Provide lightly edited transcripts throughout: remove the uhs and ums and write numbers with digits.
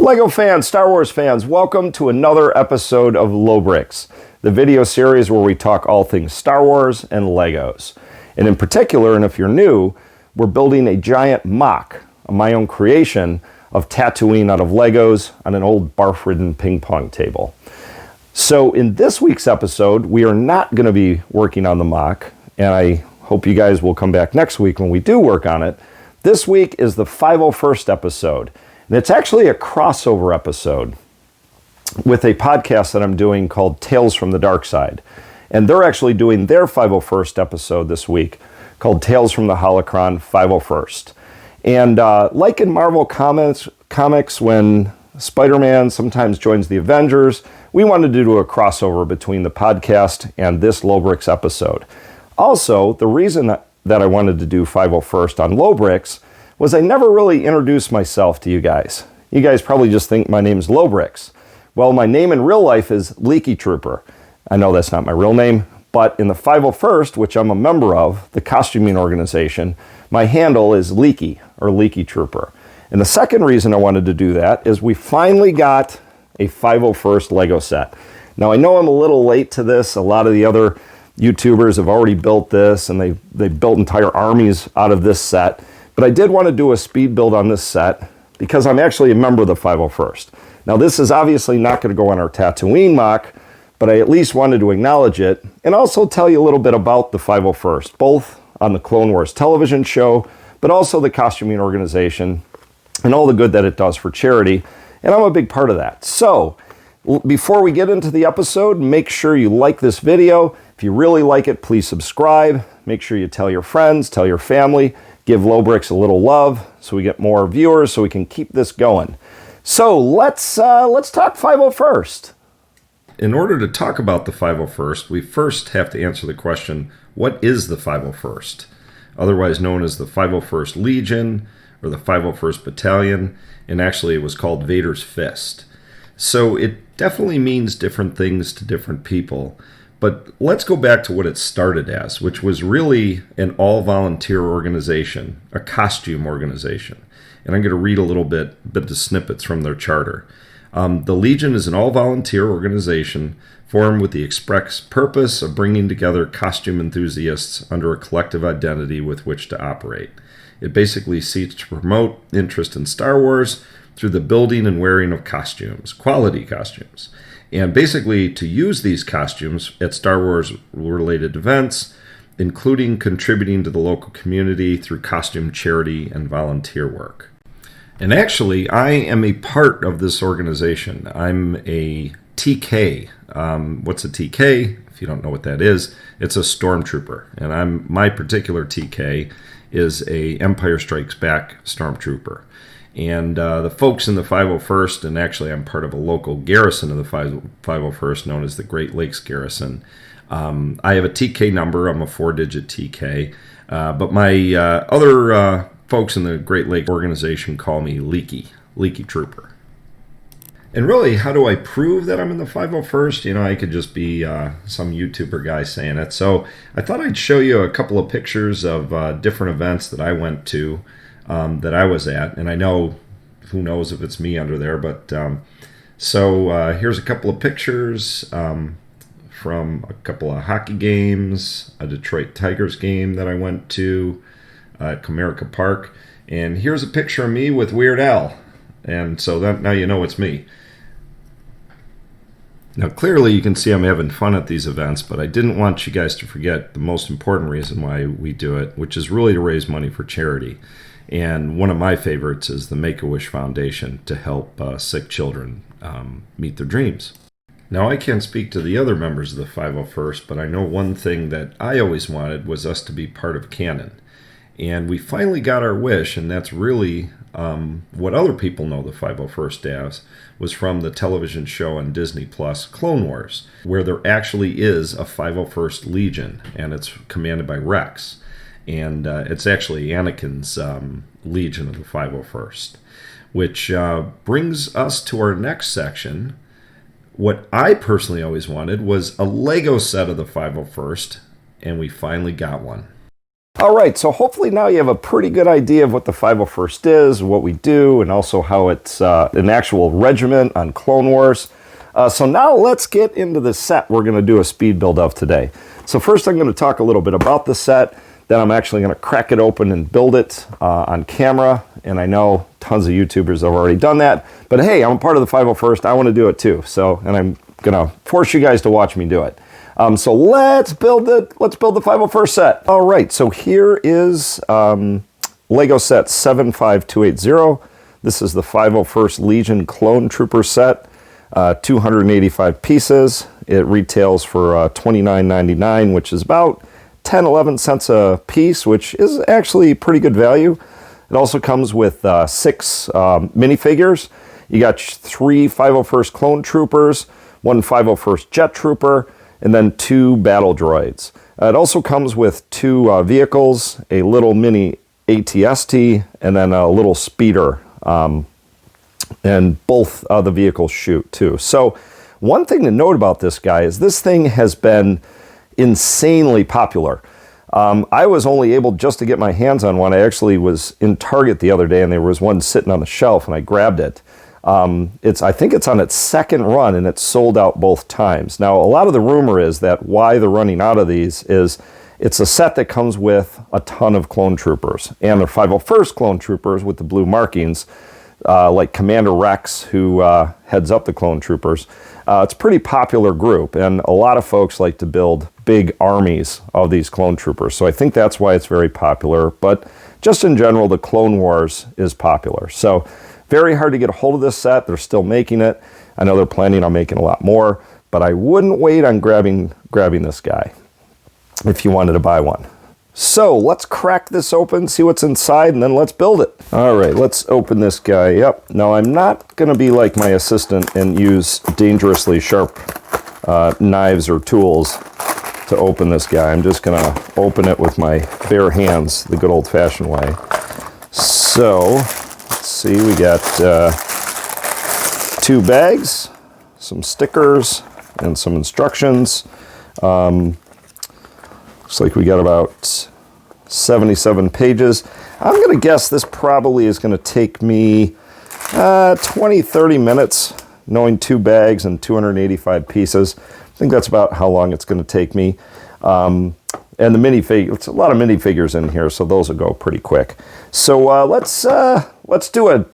Lego fans, Star Wars fans, welcome to another episode of Lobricks, the video series where we talk all things Star Wars and Legos. And in particular, and if you're new, we're building a giant mock, my own creation, of Tatooine out of Legos on an old barf-ridden ping pong table. So in this week's episode, we are not going to be working on the mock, and I hope you guys will come back next week when we do work on it. This week is the 501st episode. And it's actually a crossover episode with a podcast that I'm doing called Tales from the Darkside. And they're actually doing their 501st episode this week called Tales from the Holocron 501st. And like in Marvel comics, when Spider-Man sometimes joins the Avengers, we wanted to do a crossover between the podcast and this Lobricks episode. Also, the reason that I wanted to do 501st on Lobricks was I never really introduced myself to you guys. You guys probably just think my name's Lobricks. Well, my name in real life is Leaky Trooper. I know that's not my real name, but in the 501st, which I'm a member of, the costuming organization, my handle is Leaky, or Leaky Trooper. And the second reason I wanted to do that is we finally got a 501st Lego set. Now, I know I'm a little late to this. A lot of the other YouTubers have already built this, and they built entire armies out of this set. But I did want to do a speed build on this set because I'm actually a member of the 501st. Now, this is obviously not going to go on our Tatooine mock, but I at least wanted to acknowledge it and also tell you a little bit about the 501st, both on the Clone Wars television show, but also the costuming organization and all the good that it does for charity. And I'm a big part of that. So before we get into the episode, make sure you like this video. If you really like it, please subscribe. Make sure you tell your friends, tell your family. Give Lobricks a little love so we get more viewers so we can keep this going. So let's talk 501st. In order to talk about the 501st, we first have to answer the question, what is the 501st? Otherwise known as the 501st Legion or the 501st Battalion, and actually it was called Vader's Fist. So it definitely means different things to different people. But let's go back to what it started as, which was really an all-volunteer organization, a costume organization. And I'm going to read a little bit of snippets from their charter. The Legion is an all-volunteer organization formed with the express purpose of bringing together costume enthusiasts under a collective identity with which to operate. It basically seeks to promote interest in Star Wars through the building and wearing of costumes, quality costumes. And basically to use these costumes at Star Wars-related events, including contributing to the local community through costume charity and volunteer work. And actually, I am a part of this organization. I'm a TK. What's a TK? If you don't know what that is, it's a stormtrooper. And my particular TK is a Empire Strikes Back stormtrooper. And the folks in the 501st, and actually I'm part of a local garrison of the 501st known as the Great Lakes Garrison. I have a TK number. I'm a 4-digit TK. But my other folks in the Great Lakes organization call me Leaky Trooper. And really, how do I prove that I'm in the 501st? You know, I could just be some YouTuber guy saying it. So I thought I'd show you a couple of pictures of different events that I went to. That I was at, and I know, who knows if it's me under there, but so here's a couple of pictures from a couple of hockey games, a Detroit Tigers game that I went to at Comerica Park, and here's a picture of me with Weird Al, and so that now you know it's me. Now clearly you can see I'm having fun at these events, but I didn't want you guys to forget the most important reason why we do it, which is really to raise money for charity. And one of my favorites is the Make-A-Wish Foundation to help sick children meet their dreams. Now, I can't speak to the other members of the 501st, but I know one thing that I always wanted was us to be part of canon. And we finally got our wish, and that's really what other people know the 501st as, was from the television show on Disney Plus, Clone Wars, where there actually is a 501st Legion, and it's commanded by Rex. And it's actually Anakin's Legion of the 501st, which brings us to our next section. What I personally always wanted was a Lego set of the 501st, and we finally got one. All right, so hopefully now you have a pretty good idea of what the 501st is, what we do, and also how it's an actual regiment on Clone Wars. So now let's get into the set we're going to do a speed build of today. So first I'm going to talk a little bit about the set, then I'm actually going to crack it open and build it on camera. And I know tons of YouTubers have already done that, but hey, I'm a part of the 501st, I want to do it too. So, and I'm going to force you guys to watch me do it. So let's build the 501st set. All right, so here is Lego set 75280. This is the 501st Legion Clone Trooper set, 285 pieces. It retails for $29.99, which is about 10-11 cents a piece, which is actually pretty good value. It also comes with 6 minifigures. You got 3 501st Clone Troopers, 1 501st Jet Trooper, and then 2 battle droids. It also comes with 2 vehicles, a little mini ATST, and then a little speeder. And both the vehicles shoot too. So one thing to note about this guy is this thing has been insanely popular. I was only able just to get my hands on one. I actually was in Target the other day and there was one sitting on the shelf and I grabbed it. I think it's on its second run and it's sold out both times. Now, a lot of the rumor is that why they're running out of these is it's a set that comes with a ton of clone troopers, and they're 501st clone troopers with the blue markings, like Commander Rex, who heads up the clone troopers. It's a pretty popular group, and a lot of folks like to build big armies of these clone troopers. So I think that's why it's very popular, but just in general, the Clone Wars is popular. So very hard to get a hold of this set. They're still making it. I know they're planning on making a lot more, but I wouldn't wait on grabbing this guy if you wanted to buy one. So let's crack this open, see what's inside, and then let's build it. All right, let's open this guy up. Now, I'm not gonna be like my assistant and use dangerously sharp knives or tools to open this guy. I'm just gonna open it with my bare hands, the good old-fashioned way. So, let's see, we got 2 bags, some stickers, and some instructions. Looks like we got about 77 pages. I'm going to guess this probably is going to take me 20-30 minutes, knowing 2 bags and 285 pieces. I think that's about how long it's going to take me. And the minifigures, it's a lot of minifigures in here, so those will go pretty quick. So let's do it.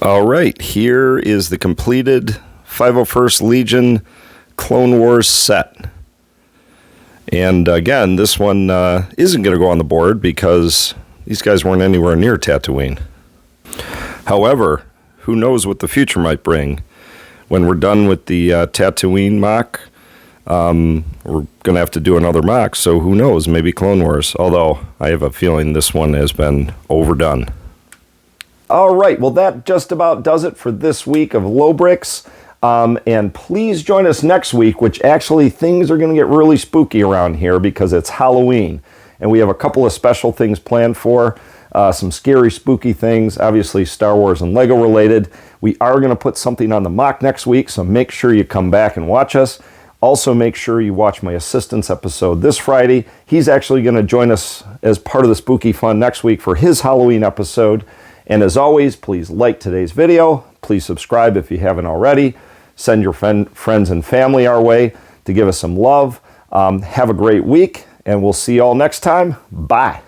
All right, here is the completed 501st Legion Clone Wars set. And again, this one isn't going to go on the board because these guys weren't anywhere near Tatooine. However, who knows what the future might bring. When we're done with the Tatooine mock, we're going to have to do another mock, so who knows, maybe Clone Wars. Although, I have a feeling this one has been overdone. All right, well, that just about does it for this week of Lobricks. And please join us next week, which actually things are going to get really spooky around here because it's Halloween. And we have a couple of special things planned for, some scary, spooky things, obviously Star Wars and Lego related. We are going to put something on the mock next week, so make sure you come back and watch us. Also, make sure you watch my assistant's episode this Friday. He's actually going to join us as part of the spooky fun next week for his Halloween episode. And as always, please like today's video. Please subscribe if you haven't already. Send your friends and family our way to give us some love. Have a great week, and we'll see you all next time. Bye.